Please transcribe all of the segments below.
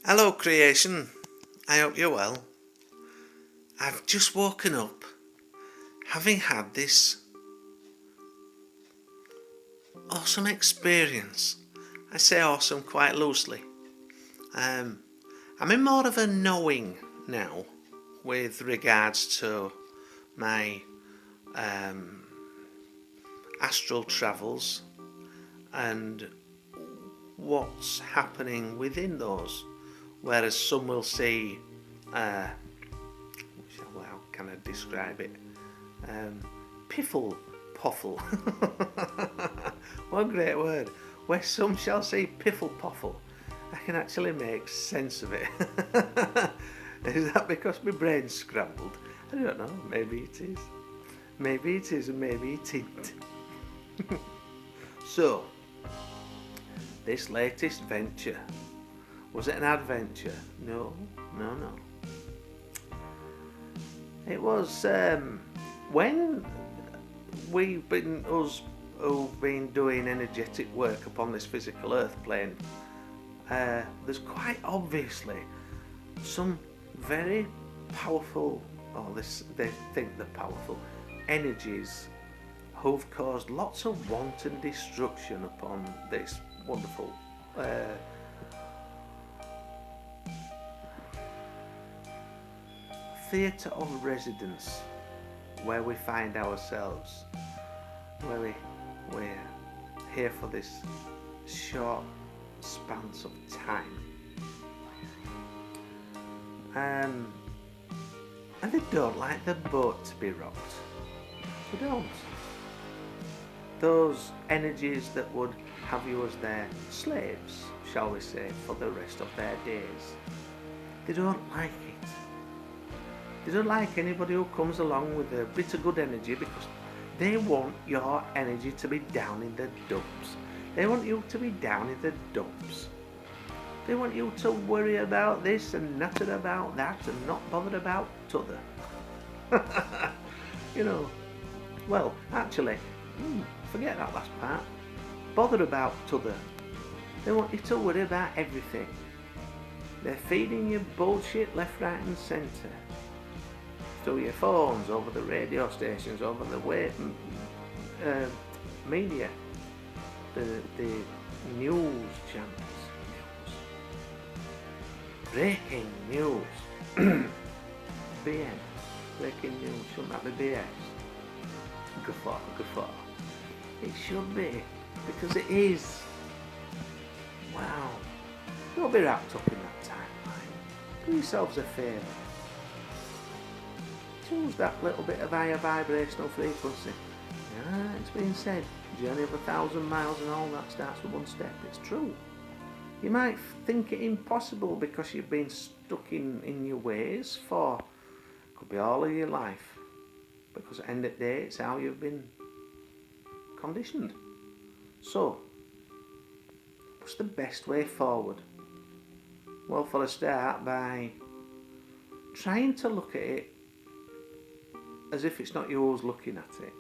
Hello creation, I hope you're well. I've just woken up having had this awesome experience. I say awesome quite loosely. I'm in more of a knowing now with regards to my astral travels and what's happening within those. Whereas some will see, how can I describe it? Piffle poffle. What a great word. Where some shall say piffle poffle. I can actually make sense of it. Is that because my brain's scrambled? I don't know, maybe it is. Maybe it is and maybe it isn't. So, this latest venture, was it an adventure? No. It was when we've been, us who've been doing energetic work upon this physical earth plane, there's quite obviously some very powerful, they think they're powerful, energies who've caused lots of wanton destruction upon this wonderful theatre of residence where we find ourselves, where we're here for this short spans of time. And they don't like the boat to be rocked. They don't. Those energies that would have you as their slaves, shall we say, for the rest of their days, they don't like it. They don't like anybody who comes along with a bit of good energy, because they want your energy to be down in the dumps. They want you to be down in the dumps. They want you to worry about this and nutter about that and not bothered about t'other. Well, actually, forget that last part. Bother about t'other. They want you to worry about everything. They're feeding you bullshit left, right and centre. Through your phones, over the radio stations, over the media, the news channels. Breaking news. BN. Breaking news. Shouldn't that be BS? Guffaw. It should be, because it is. Wow. Don't be wrapped up in that timeline. Do yourselves a favour. Choose that little bit of higher vibrational frequency. Yeah, it's been said, journey of 1,000 miles and all that starts with one step. It's true. You might think it impossible because you've been stuck in your ways for, could be all of your life. Because at the end of the day, it's how you've been conditioned. So, what's the best way forward? Well, for a start, by trying to look at it as if it's not yours looking at it.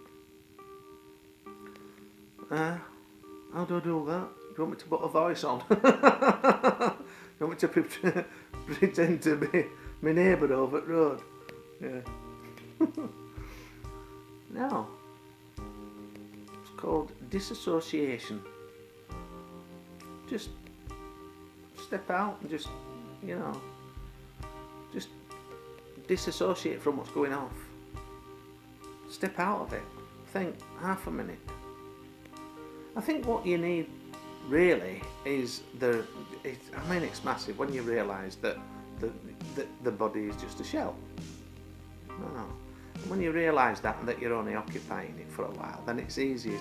How do I do that? Do you want me to put a voice on? Do you want me to pretend to be my neighbour over the road? Yeah. No. It's called disassociation. Just step out and just disassociate from what's going on. Step out of it. Think half a minute. I think what you need really is it's massive when you realise that the body is just a shell. No. When you realise that and that you're only occupying it for a while, then it's easier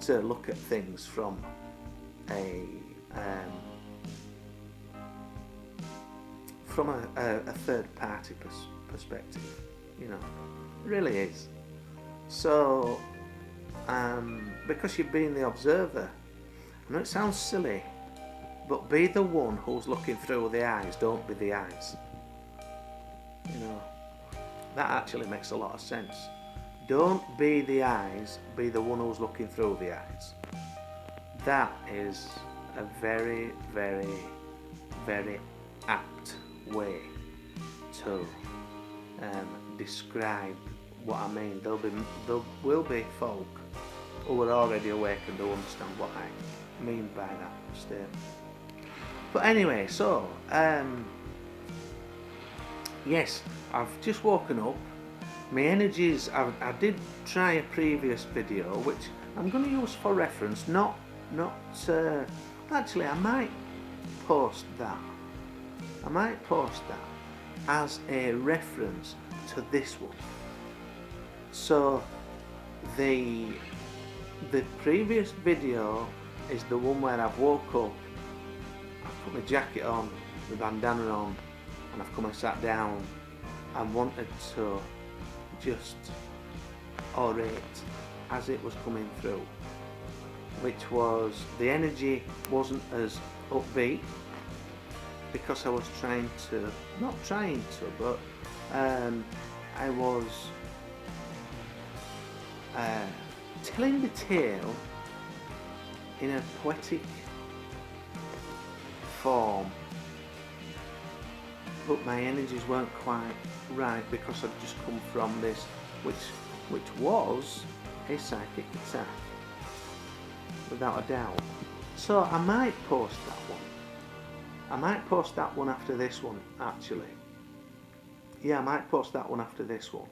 to look at things from a third party perspective. It really is. So, because you've been the observer, I know it sounds silly, but be the one who's looking through the eyes, don't be the eyes. That actually makes a lot of sense. Don't be the eyes, be the one who's looking through the eyes. That is a very, very very apt way to describe what I mean. There will be folk who are already awake and who understand what I mean by that statement. But anyway, so yes, I've just woken up. My energies, I did try a previous video which I'm going to use for reference, actually I might post that as a reference to this one. So the previous video is the one where I've woke up, I've put my jacket on, my bandana on, and I've come and sat down and wanted to just orate as it was coming through, which was, the energy wasn't as upbeat because I was I was telling the tale in a poetic form, but my energies weren't quite right because I'd just come from this, which was a psychic attack, without a doubt. So I might post that one. I might post that one after this one, actually. Yeah, I might post that one after this one.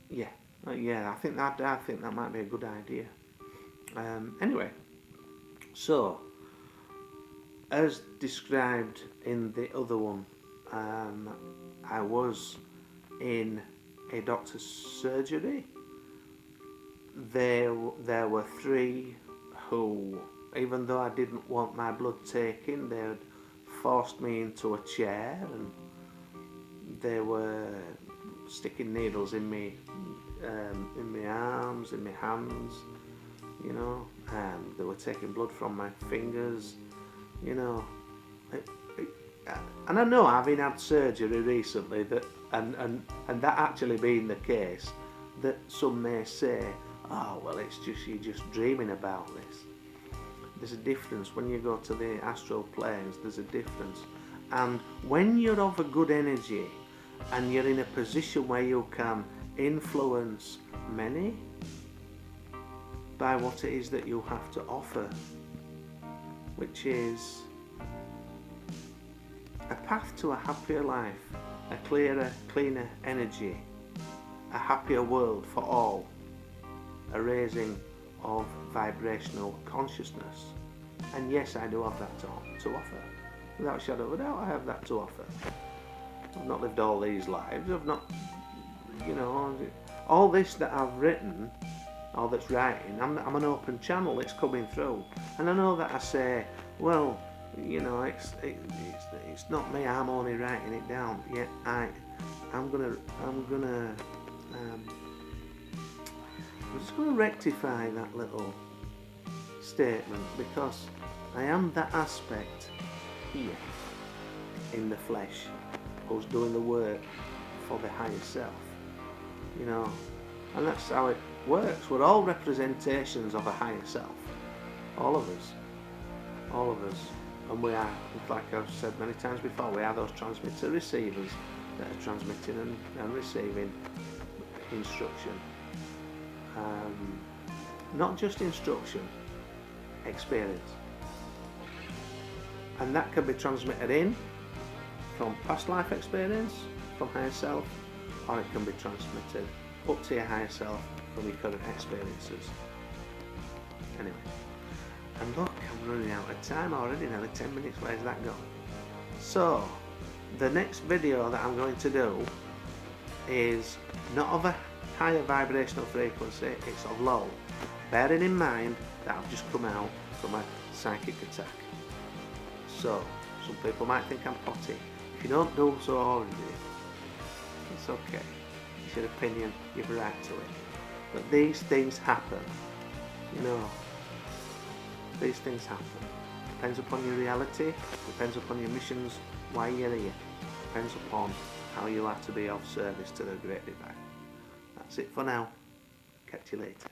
Yeah, I think that might be a good idea. Anyway, so as described in the other one, I was in a doctor's surgery. There were three who, even though I didn't want my blood taken, they had forced me into a chair and they were sticking needles in me, in my arms, in my hands, you know, and they were taking blood from my fingers, you know. And I know, having had surgery recently, that and that actually being the case, that some may say, oh well, it's just, you're just dreaming about this. There's a difference when you go to the astral planes. There's a difference, and when you're of a good energy and you're in a position where you can influence many by what it is that you have to offer, which is a path to a happier life, a clearer, cleaner energy, a happier world for all, a raising of vibrational consciousness. And yes, I do have that to offer. Without a shadow of a doubt, I have that to offer. I've not lived all these lives. I've not, you know, all this that I've written, all that's writing, I'm an open channel, it's coming through. And I know that I say, well, you know, it's not me, I'm only writing it down. Yet I'm just gonna rectify that little statement, because I am that aspect here in the flesh who's doing the work for the higher self, you know, and that's how it works. We're all representations of a higher self, all of us, and we are, like I've said many times before, we are those transmitter receivers that are transmitting and receiving instruction. Not just instruction, experience. And that can be transmitted in from past life experience, from higher self, or it can be transmitted up to your higher self from your current experiences. Anyway, and look, I'm running out of time already, nearly 10 minutes, where's that going? So, the next video that I'm going to do is not of a higher vibrational frequency, it's of low, bearing in mind that I've just come out from a psychic attack. So, some people might think I'm potty. If you don't do so already, it's okay. It's your opinion, you've a right to it. But these things happen, you know. These things happen. Depends upon your reality, depends upon your missions, why you're here. Depends upon how you are to be of service to the Great Divine. That's it for now. Catch you later.